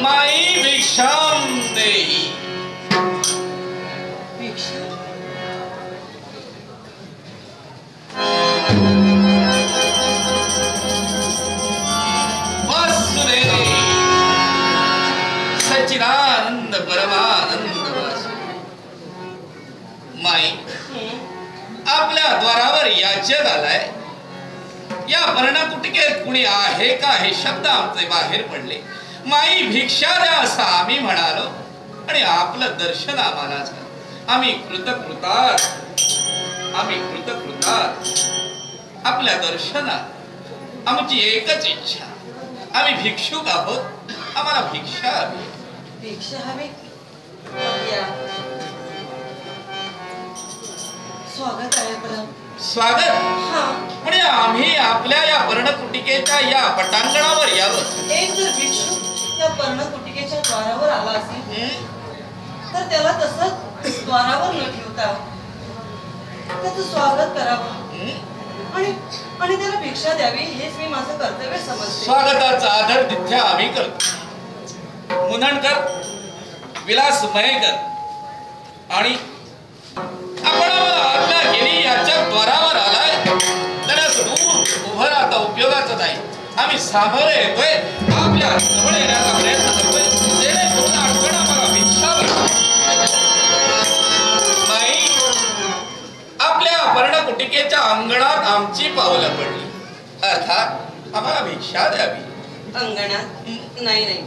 माई भिक्षाम देई। भिक्षा वासुदेव सच्चिदानंद परमानंद माई आपल्या द्वारावर याचक आलाय। या पर्णकुटिकेत कुणी आहे का हे शब्द आमचे बाहेर पडले। माई भिक्षा द्या असं आम्ही म्हणालो आणि आपलं दर्शन आम्हाला झालं। आम्ही कृतकृतार्थ आपल्या दर्शनात आमची एकच इच्छा, आम्ही भिक्षुक आहोत, आम्हाला भिक्षा हवी। भिक्षा हवी या स्वागत आहे आपलं। स्वागत हा म्हणजे आम्ही आपल्या या पर्णकुटिकेच्या या पटांगणावर यावं। एक जर भिक्षुक या पर्णकुटिकेच्या द्वारावर आला असेल तर त्याला तसंच द्वारावर न ठेवता त्याचं स्वागत करावं आणि त्याला भिक्षा द्यावी हेच मी माझं कर्तव्य समजते। स्वागताचा आदर तिथे आम्ही करतो। मुनणकर, विलासमय कर आणि आपण आम्हाला आज्ञा केली याच्या द्वारावर आलाय तर दूर उभं राहता उपयोगाचं नाही। आम्ही सामोरे येतोय, आपल्या जवळ येण्याचा प्रयत्न करतोय जेणेकरून अडचण आम्हाला भिक्षा माई। आपल्या पर्णकुटिकेच्या अंगणात आमची पावलं पडली, अर्थात आम्हाला भिक्षा द्यावी। अंगणात नाही,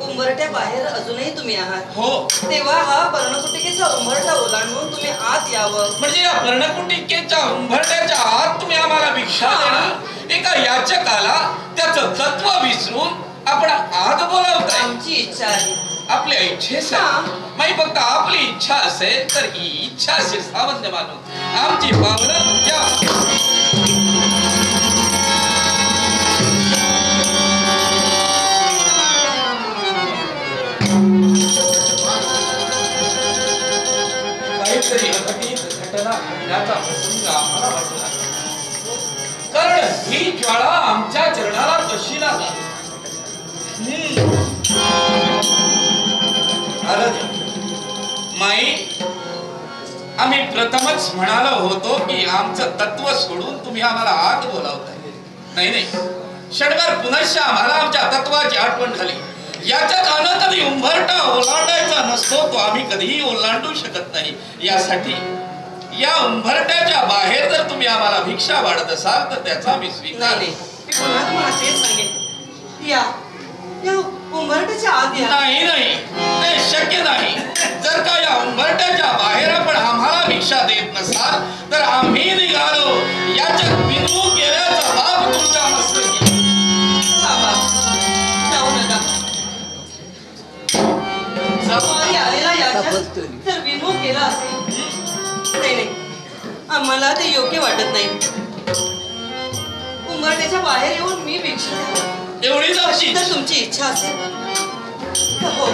उंबरट्या बाहेर अजूनही तुम्ही आहात। हो, तेव्हा हा पर्णकुटिकेचा उंबरठा ओलांडून तुम्ही आत यावं। म्हणजे या पर्णकुटिकेच्या उंबरट्याच्या आत तुम्ही आम्हाला भिक्षा देणार? एका याचकाला त्याचं तत्व विसरून आपण आत बोलावताय? आमची इच्छा आहे। आपल्या इच्छेसाठी माई, फक्त आपली इच्छा असेल तर ही इच्छा असेल सावंत मानून आमची पावलं या। काहीतरी घटना घडण्याचा प्रसंग आम्हाला वाटला, कारण ही ज्वाळा आमच्या चरणाला कशी लागली। माई, आम्ही प्रथमच म्हणालो होतो की आमचं तत्व सोडून तुम्ही आम्हाला आत बोलावताय। नाही, क्षणभर पुनश्च आम्हाला आमच्या तत्वाची आठवण झाली। याच्या कानात कधी उंबरठा ओलांडायचा नसतो, तो आम्ही कधीही ओलांडू शकत नाही। यासाठी या उंबरट्याच्या बाहेर जर तुम्ही आम्हाला भिक्षा वाढत असाल तर त्याचा मी स्वीकार नाही, मी पुन्हा तुम्हाला तेच सांगेन, या उंबरट्याच्या आत या। नाही, ते शक्य नाही। जर का या उंबरट्याच्या बाहेर आपण आम्हाला भिक्षा देत नसाल तर आम्ही निघालो याच्या बिनू केल्याचा बाप तुमच्या मस्तकी। जाऊ नका, जमारी आलेला याच्यात जर विनोद केला असेल नाही, आम्हाला ते योग्य वाटत नाही। उंबरट्याच्या बाहेर येऊन मी भिक्षा द्यावी एवढीच अशी तर तुमची इच्छा असेल हो।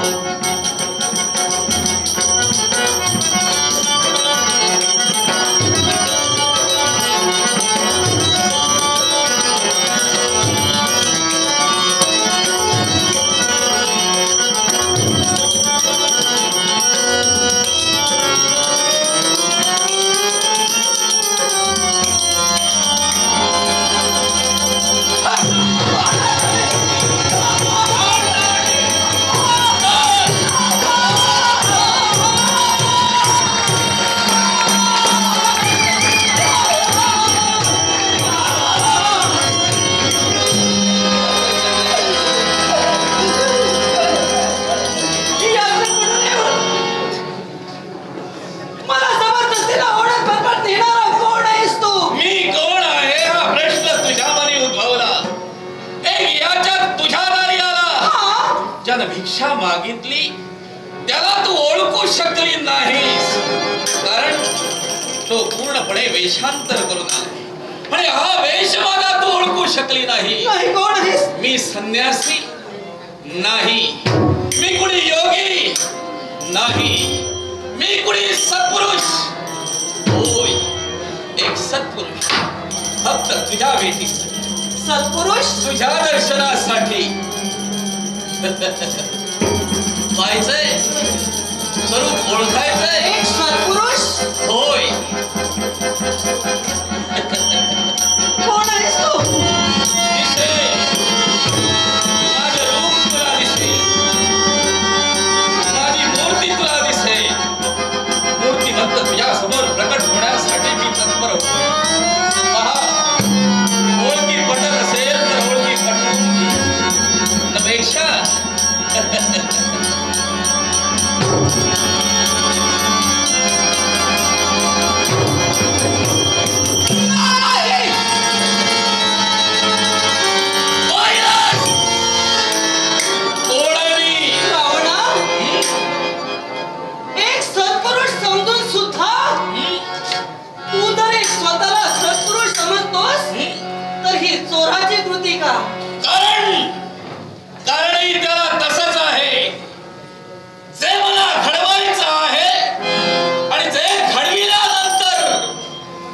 भिक्षा मागितली त्याला तू ओळखू शकली नाहीस, कारण तो पूर्णपणे वेशांतर करून आला। म्हणजे हा वेश माझा तू ओळखू शकली नाही। कोण आहेस? मी संन्यासी नाही, मी कुणी योगी नाही, मी कुणी सत्पुरुष होय, एक सत्पुरुष फक्त तुझ्या भेटीसाठी, सत्पुरुष तुझ्या दर्शनासाठी। व्हायचंय, स्वरूप ओळखायचंय. एक सत्पुरुष होय. कोण आहेस तू? दिसे, माझं रूप तुला दिसे, माझी मूर्ती तुला दिसे. मूर्तिमंत तुझ्या समोर प्रकट होण्यासाठी मी तत्पर होतो. पहा, ओळखी पटत असेल तर ओळखी पटत नपेक्षा चोराची कृती का? कारणही त्याला तसंच आहे. जे मला घडवायचं आहे आणि जे घडविल्यानंतर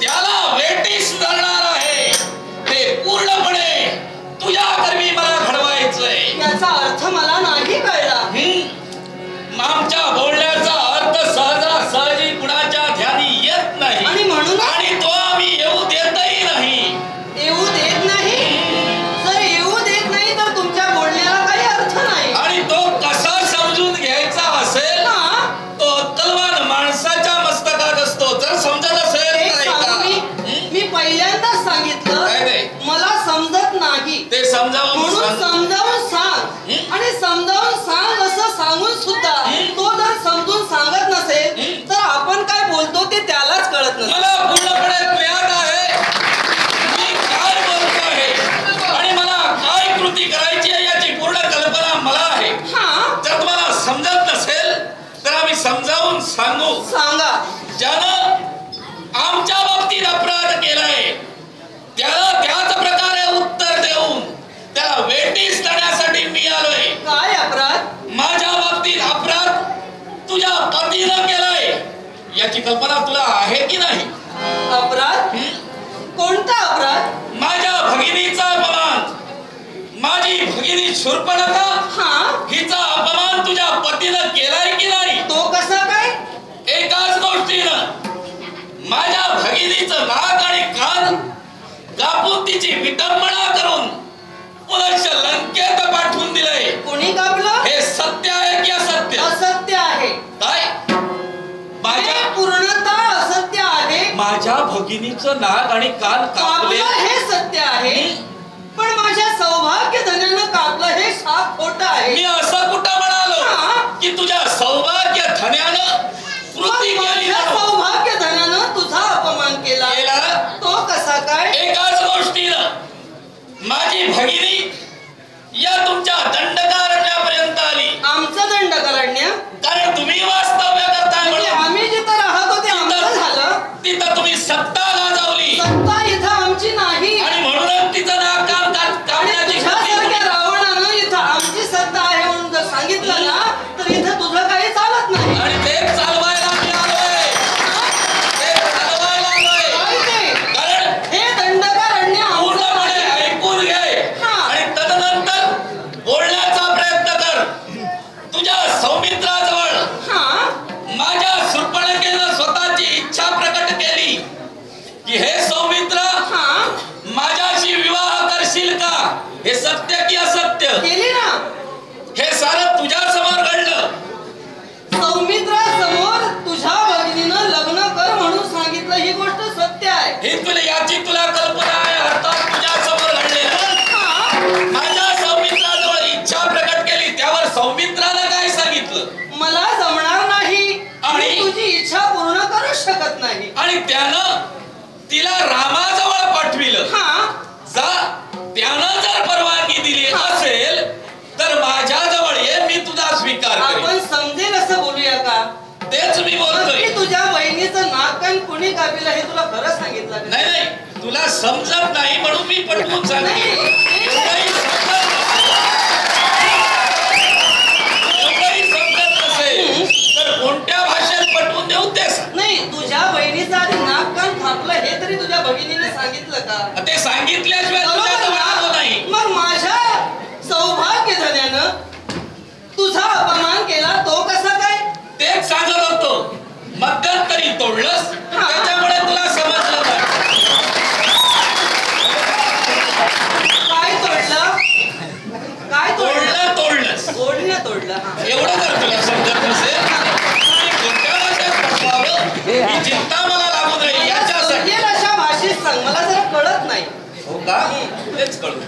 त्याला वेटीस धरणार आहे ते पूर्णपणे तुझ्या कर्मी मला घडवायचंय. याचा अर्थ मला नाही कळला. आमच्या बोलण्याचा अर्थ सहजासहजी कुणाच्या ध्यानी येत नाही आणि म्हणून तो आम्ही येऊ देतही नाही. येऊ देत नाही? जर येऊ देत नाही तर तुमच्या बोलण्याला काही अर्थ नाही. आणि तो कसा समजून घ्यायचा असेल ना, तो तलवार माणसाच्या मस्तकात असतो. जर समजत असेल मी पहिल्यांदाच सांगितलं मला समजत नाही ते समजावून म्हणून समजावून सांग. आणि समजावून सांग असं सांगून सुद्धा तो जर समजून सांगत नसेल तर आपण काय बोलतो ते त्यालाच कळत नसेल. मला पूर्णपणे ज्ञात आहे मी काय बोलतो आहे आणि मला काय कृती करायची आहे याची पूर्ण कल्पना मला आहे. जर तुम्हाला समजत नसेल तर आम्ही समजावून सांगू. सांगा. ज्यानं आमच्या बाबतीत अपराध केलाय त्याला त्याच प्रकारे उत्तर देऊन त्याला वेटीस धरण्यासाठी मी आलोय. काय अपराध? माझ्या बाबतीत अपराध तुझ्या पतीनं केलाय याची कल्पना तुला आहे की नाही? अपराध? कोणता अपराध? माझ्या भगिनीचा अपमान. माझी भगिनी शूर्पणखा हिचा अपमान तुझ्या पतीनं केलाय की नाही? तो कसा काय? एकाच गोष्टीनं माझ्या भगिनीचं नाक आणि कान कापून तिची विटंबना करून पुनश्च लंकेत पाठवून दिलंय. कोणी कापलं? हे सत्य आहे की असत्य? असत्य आहे. काय? माझ्या पूर्णतः असत्य आहे. माझ्या भगिनीचं नाक आणि कान कापले हे सत्य आहे. पण माझ्या सौभाग्य धन्यानं कापलं हे साफ खोटं आहे. मी असं कुठं म्हणालो की तुझ्या सौभाग्य धन्यानं कृती केली? सौभाग्य धन्यानं तुझा अपमान केला. तो कसा काय? एकाच गोष्टीनं माझी भगिनी या तुमच्या दंडकारण्यापर्यंत आली. आमचं दंडकारण्य? कारण तुम्ही वास्तव्य करताय म्हणून आम्ही जिथं राहतो ते आमचं झालं. तिथं तुम्ही सत्ता गाजवली. सत्ता इथं आमची नाही आणि म्हणूनच तिचं नाक कापण्याची रावणानं इथं आमची सत्ता आहे म्हणून जर सांगितलं ना तर इथं तुझं काही चालत नाही. आणि ते चालवायला मी आलोय. ते चालवायला आलोय. कारण हे दंडकारण्य पूर्णपणे ऐकून घे आणि तदनंतर बोलण्याचा प्रयत्न कर. तुझ्या सौमित्राजवळ माझ्या शूर्पणखेनं स्वतःची इच्छा प्रकट केली की हे सौमित्र माझ्याशी विवाह करशील का? हे सत्य की असत्य? केली ना. हे सारं तुझ्या समोर घडलं. सौमित्रासमोर तुझ्या भगिनीनं लग्न कर म्हणून सांगितलं ही गोष्ट सत्य आहे. ही तुला कल्पना आहे. अर्थात तुझ्या समोर घडलेलं. माझ्या सौमित्राजवळ इच्छा प्रकट केली त्यावर सौमित्रानं काय सांगितलं? मला जमणार नाही आणि तुझी इच्छा पूर्ण करू शकत नाही. आणि त्यानं तिला रामाजवळ पाठविलं. जा त्यानं जर परवानगी दिली असेल तर माझ्याजवळ ये, मी तुझा स्वीकार करेन. आपण समजेल असं बोलूया का? तेच मी बोलतोय. तुझ्या बहिणीचं नाक कान कुणी कापिलं हे तुला खरं सांगितलं? नाही, तुला समजत नाही म्हणून मी पटवून सांगते. तर कोणत्या भाषेत पटवून देऊ ते नाही. तुझ्या बहिणीचं आधी नाक कान कापलं हे तरी तुझ्या भगिनीने सांगितलं का? ते सांगितल्याशिवाय नाही. मग माझ्या सौभाग्य धन्यानं तुझा अपमान केला का तेच कळू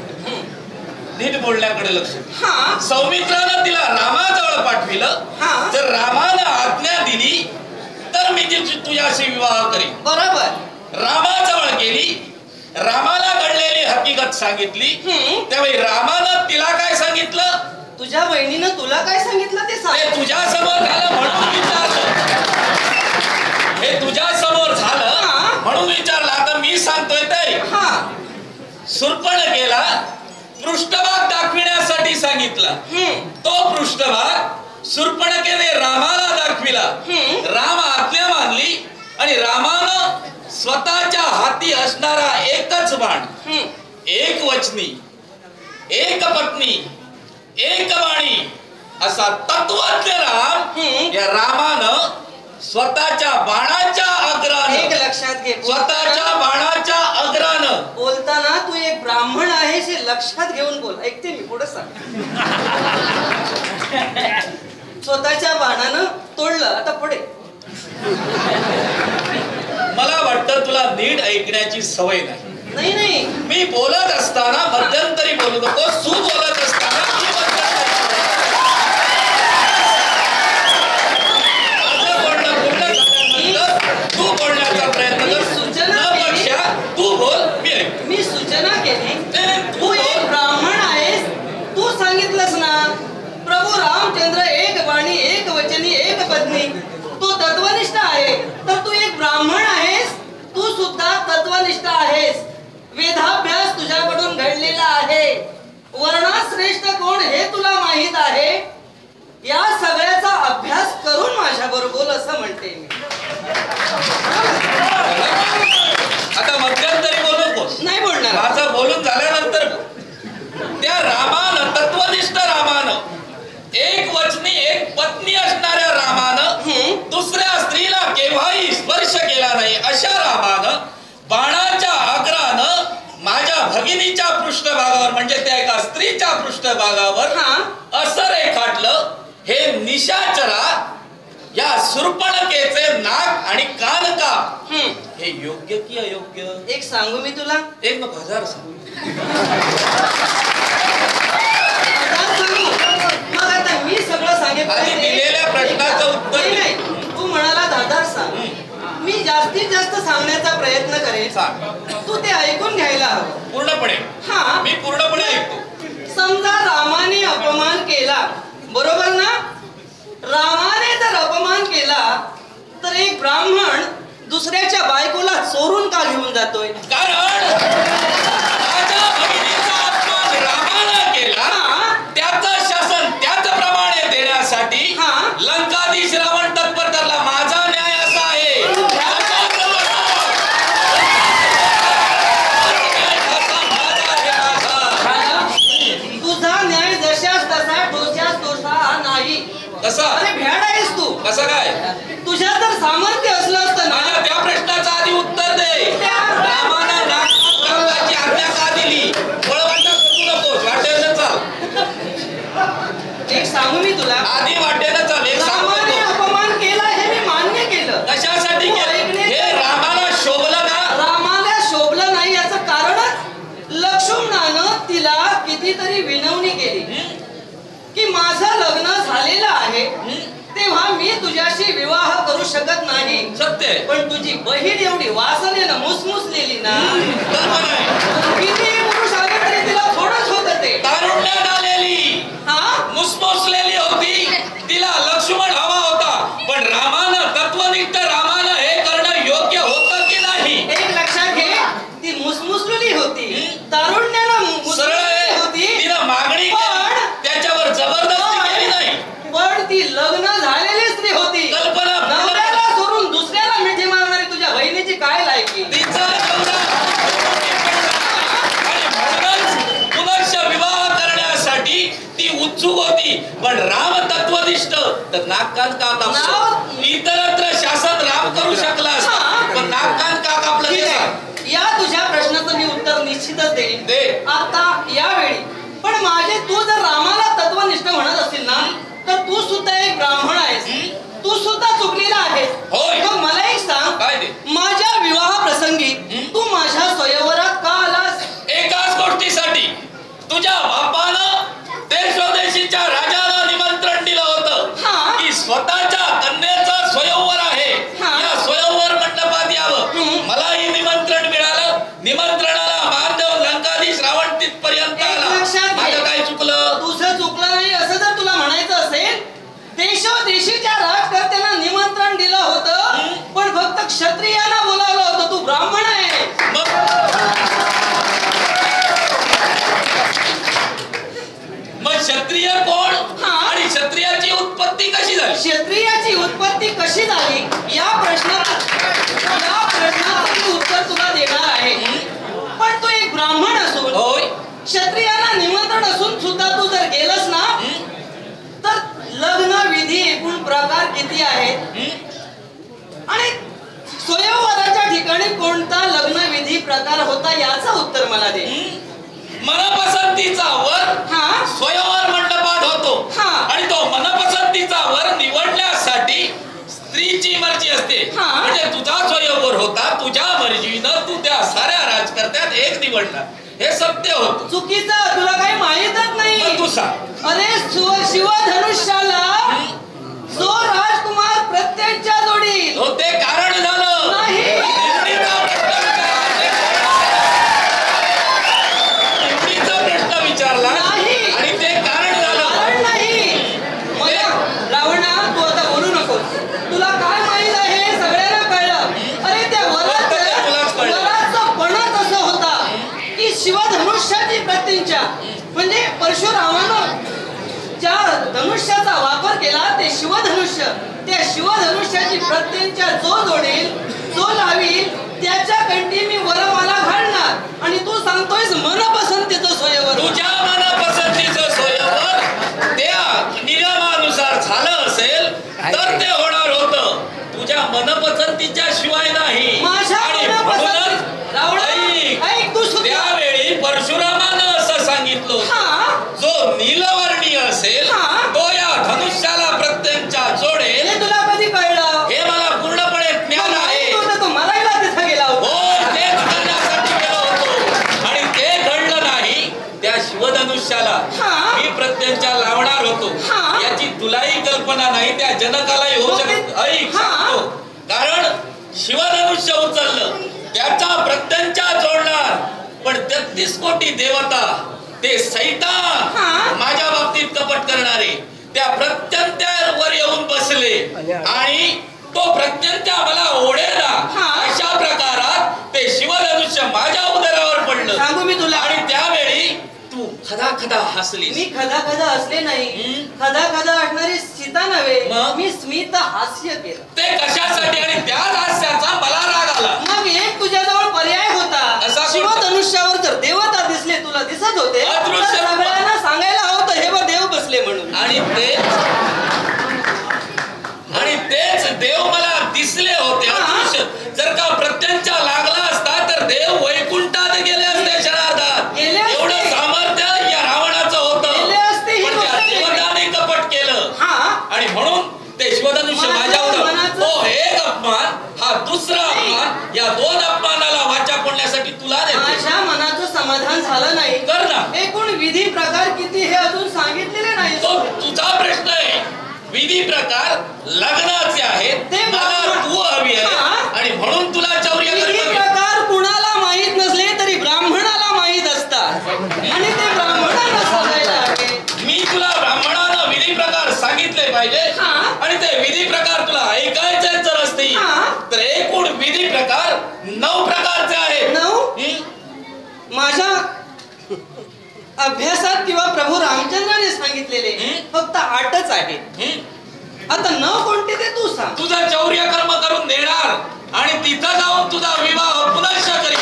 नीट बोलण्याकडे लक्ष. हा सौमित्रानं तिला रामाजवळ पाठविलं. जर रामानं आज्ञा दिली तर मी तुझ्याशी विवाह करीन. बरोबर. रामाजवळ गेली, रामाला घडलेली हकीकत सांगितली. त्यावेळी रामानं तिला काय सांगितलं? तुझ्या बहिणीनं तुला काय सांगितलं ते सांग. तुझ्या समोर झालं म्हणून विचारलं. हे तुझ्या समोर झालं म्हणून विचारलं. आता मी सांगतोय ते शूर्पणखेला पृष्ठभाग दाखविण्यासाठी सांगितला. तो पृष्ठभाग शूर्पणखेने रामाला दाखविला. राम आज्ञा मानली आणि रामानं स्वतःच्या हाती असणारा एकच बाण, एक वचनी, एक पत्नी, एक वाणी असा तत्वज्ञ राम या रामानं स्वतःच्या बाणाच्या अग्रानं, एक लक्षात घे, स्वतःच्या बाणाच्या अग्रानं बोलताना तू एक ब्राह्मण आहेस हे लक्षात घेऊन बोल. ऐकते मी, पुढे सांग. स्वतःच्या बाणानं तोडलं. आता पुढे. मला वाटतं तुला नीट ऐकण्याची सवय नाही. नाही नाही, मी बोलत असताना मध्यंतरी बोलू नको. तू बोलत असताना तू बोलण्याचा प्रयत्न कर. सूचना तू बोल, मी ऐकतो. मी सूचना केली. तू एक ब्राह्मण आहेस. तू सांगितलंस ना प्रभू रामचंद्र एक वाणी, एक वचनी, एक पत्नी. तू तत्वनिष्ठ आहे. तर तू एक ब्राह्मण आहेस. तू सुद्धा तत्वनिष्ठ आहेस. वेदाभ्यास तुझ्याकडून घडलेला आहे. वर्णाश्रेष्ठ कोण हे तुला माहित आहे. या सगळ्याचा अभ्यास करून माझ्याबरोबर बोल असं म्हणते मी. आता मध्यंतरी बोलू नकोस. नाही बोलणार. माझं बोलून झाल्यानंतर त्या रामानं, तत्वनिष्ठ रामानं, एक वचनी एक पत्नी असणाऱ्या रामानं दुसऱ्या स्त्रीला केव्हाही स्पर्श केला नाही अशा रामानं बाणाच्या अग्रानं माझ्या भगिनीच्या पृष्ठभागावर म्हणजे त्या एका स्त्रीच्या पृष्ठभागावर असं रेखाटलं. हे निशाचरा या शूर्पणखेचे नाक आणि कान का हे योग्य की अयोग्य? एक सांगू मी तुला. एक नको, हजार सांगू. मग आता मी सगळं सांगेन. आधी दिलेल्या प्रश्नाचं उत्तर नाही. तू म्हणाला दादा सांग. मी जास्तीत जास्त सांगण्याचा प्रयत्न करेन. तू ते ऐकून घ्यायला हवं पूर्णपणे. मी पूर्णपणे ऐकतो. समजा रामाने अपमान केला, बरोबर ना? रामाने जर अपमान केला तर एक ब्राह्मण दुसऱ्याच्या बायकोला चोरून का घेऊन जातोय? कारण माझ्या भगिनीचा अपमान रामानं केला. त्याचं शासन त्याचप्रमाणे देण्यासाठी लंकाधीश रावण तत्पर ठरला. माझा न्याय असा आहे. तुझा न्याय जशास तसा, ठोस्यास तोसा नाही. कसा? अरे भ्याड आहेस तू. कसं काय? तुझ्या जर सामर्थ्य असलं असतं ना. त्या प्रश्नाचं आधी उत्तर दे. रामानं नागराची आज्ञा का दिली? वळवंटा करू नकोस. वाटेनं चाल. एक सांगू मी तुला. आधी वाटेनं चाल. एक रामाने अपमान केला हे मी मान्य केलं. कशासाठी केलं? हे रामाला शोभलं का? रामाला शोभलं नाही याचं कारणच लक्ष्मणानं तिला कितीतरी विनवणी केली की माझं लग्न झालेलं आहे तेव्हा मी तुझ्याशी विवाह करू शकत नाही. सत्य. पण तुझी बहीण एवढी वासनेनं मुसमुसलेली ना. किती पुरुष आले तरी तिला थोडंच होत ते. तारुण्यात आलेली, मुसमुसलेली होती. तिला लक्ष्मण हवा होता. पण रामानं, तत्वनिष्ठ रामानं हे करणं योग्य होतं की नाही? एक लक्षात घे. ती मुसमुसलेली होती. तारुण्यानं मुसमुसलेली होती. तिनं मागणी केली, त्याच्यावर जबरदस्ती केली नाही. पण ती लग्न झालेली स्त्री होती. कल्पना. नवऱ्याला सोडून दुसऱ्याला मिठी मारणारी तुझ्या बहिणीची काय लायकी? तिचा पुनश्च विवाह करण्यासाठी ती उत्सुक होती. पण राम तत्वनिष्ठ तर नागकान का कापतो? इतरत्र शासन राम करू शकला असता, पण नागकान का कापलं? या तुझ्या प्रश्नाचं मी उत्तर निश्चितच देईन. दे. आता यावेळी पण माझे तू जर रामाला तत्वनिष्ठ म्हणत असतील ना तर तू सुद्धा एक ब्राह्मण आहेस. तू सुद्धा चुकलेला आहेस. मग मला एक सांग, माझ्या विवाह प्रसंगी तू माझ्या स्वयंवरात का आलास? एका कशासाठी? तुझ्या बापानं ते स्वदेशीच्या राजाला निमंत्रण दिलं होतं की स्वतःच्या कन्येचं स्वयंवर आहे, या स्वयंवर मंडपात यावं. मलाही निमंत्रण मिळालं. निमंत्रणाला मान देऊन लंकाधीश रावण तिथपर्यंत आला. माझं काय चुकलं? तुझं चुकलं नाही असं जर तुला म्हणायचं असेल, देशोदेशीच्या राजकर्त्यांना निमंत्रण दिलं होतं, पण फक्त क्षत्रियांना बोलावलं होतं. तू ब्राह्मण आहे. मग क्षत्रिय कोण आणि क्षत्रियाची उत्पत्ती कशी झाली? क्षत्रियाची उत्पत्ती कशी झाली या प्रश्नाचं उत्तर तुला देणार आहे. पण तू एक ब्राह्मण असून, क्षत्रियांना निमंत्रण असून सुद्धा तू जर गेलस ना, तर लग्न विधी एकूण प्रकार किती आहेत आणि स्वयंवराच्या ठिकाणी कोणता लग्न विधी प्रकार होता याचं उत्तर मला दे. मनपसंतीचा वर स्वयंवर मंडपात होतो आणि तो मनपसंतीचा वर निवडण्यासाठी स्त्रीची मर्जी असते. म्हणजे तुझा स्वयंवर होता, तुझ्या मर्जीनं तू त्या साऱ्या राजकर्त्यात एक निवडला. हे सत्य होत. चुकीचं, तुला काही माहीतच नाही. तू सांग. अरे शिवधनुष्याला जो राजकुमार प्रत्येकच्या जोडी ते कारण झालं नाही. प्रश्न विचारला आणि ते कारण झालं. कारण नाही. रावणा, तू आता बोलू नको. तुला काय माहित आहे? सगळ्यांना कळलं. अरे त्या वराचं पणच असं होता की शिवधनुष्याची प्रत्येकच्या, म्हणजे परशुरामानं ज्या धनुष्याचा वापर केला ते शिवधनुष्य, त्या शिवधनुष्याची प्रत्येकच्या जो जोडेल, जो लावील, त्याच्या कंठी मी वरमाला घालणार. आणि तू सांगतोयस मनपसंतीचं स्वयंवर. तुझ्या मनपसंतीचं स्वयंवर त्या नियमानुसार झालं असेल तर ते होणार होतं. तुझ्या मनपसंतीच्या शिवाय नाही. त्यावेळी परशुरामानं असं सांगितलं, जो नीलवर्णी असेल तो या धनुष्याला प्रत्येकच्या जोडेल. हे तुला कधी कळलं? हे मला पूर्णपणे ज्ञान आहे. मरायला तिथं गेला होता. तेच करण्यासाठी गेलो होतो आणि ते घडलं नाही. त्या शिवधनुष्याला मी प्रत्येकच्या लावणार होतो. याची तुलाही कल्पना नाही, त्या जनकालाही होऊ शकत. ऐक सांगतो, कारण शिवधनुष्य उचललं त्याचा प्रत्येकच्या जोडणार, पण 33 कोटी देवता ते सैतान माझ्या बाबतीत कपट करणारे त्या प्रत्यंत्यावर येऊन बसले आणि तो प्रत्यंत्या मला ओढेला. अशा प्रकारात ते शिवधनुष्य माझ्या उदरावर पडलं. सांगू मी तुला. आणि त्यावेळी तू खदा खदा हसली. मी खदा खदा हसले नाही. खदा खदा हसणारी सीता नव्हे, मी स्मित हास्य केलं. ते कशासाठी? आणि त्याच हास्याचा मला राग आला. मग एक तुझ्याजवळ पर्याय होता. शिवधनुष्यावर जर देवता दिसले, तुला दिसत होते, सगळ्यांना सांगायला हवं हे बघ देव बसले म्हणून. आणि तेच देव मला दिसले होते. जर का प्रत्यंचा लागला असता तर देव वैकुंठात गेले असते. शराधात एवढं सामर्थ्य या रावणाचं होतं, पण त्या देवताने कपट केलं आणि म्हणून ते शिवधनुष्य माझ्यावर. तो एक अपमान, हा दुसरा अपमान. या दोन अपमानाला वाचा फोडण्यासाठी तुला माझ्या मनाचं समाधान झालं नाही. कर ना. एकूण विधी प्रकार किती हे अजून सांगितलेले नाही. तो तुझा प्रश्न आहे. विधी प्रकार लग्नाचे आहेत, ते मला तू हवी आहे आणि म्हणून तुला चौर्य. विधी प्रकार कुणाला माहित नसले तरी ब्राह्मणाला माहित असतात आणि ते ब्राह्मणाला सांगायला हवे. मी तुला ब्राह्मणानं विधी प्रकार सांगितले पाहिजे आणि ते विधी प्रकार तुला ऐकायचे जर असतील तर एकूण विधी प्रकार 9 प्रकारचे आहेत. 9? माझ्या अभ्यासात किंवा प्रभू रामचंद्राने सांगितलेले फक्त 8च आहेत. आता 9 कोणते ते तू सांग. तुझं चौर्य कर्म करून देणार आणि तिथं जाऊन तुझा विवाह पुनश्च करीन.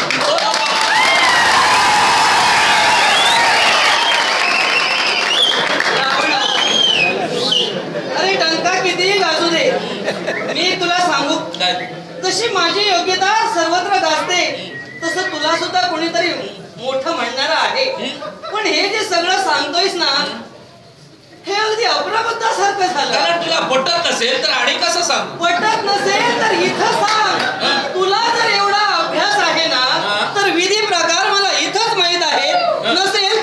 अरे टंका कितीही गाजू दे, मी तुला सांगू, जशी माझी योग्यता सर्वत्र गाजते तसं तुला सुद्धा कोणीतरी मोठं म्हणणार आहे. पण हे जे सगळं सांगतोयस ना, हे अगदी अप्रबुद्धासारखं झालं. कारण तुला पटत नसेल तर आणि कसं सांग? पटत नसेल तर इथं सांग. तुला जर एवढा अभ्यास आहे ना, तर विधी प्रकार मला इथंच माहित आहे. नसेल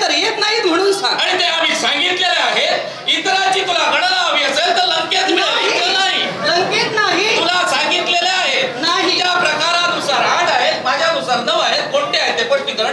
इतरांची तुला गणना हवी असेल तर लंकेत मिळेल. नाही, लंकेत नाही. तुला सांगितलेले आहेत. नाही. तुझ्या प्रकारानुसार 8 आहेत, माझ्यानुसार 9 आहेत. कोणते आहेत ते स्पष्टीकरण.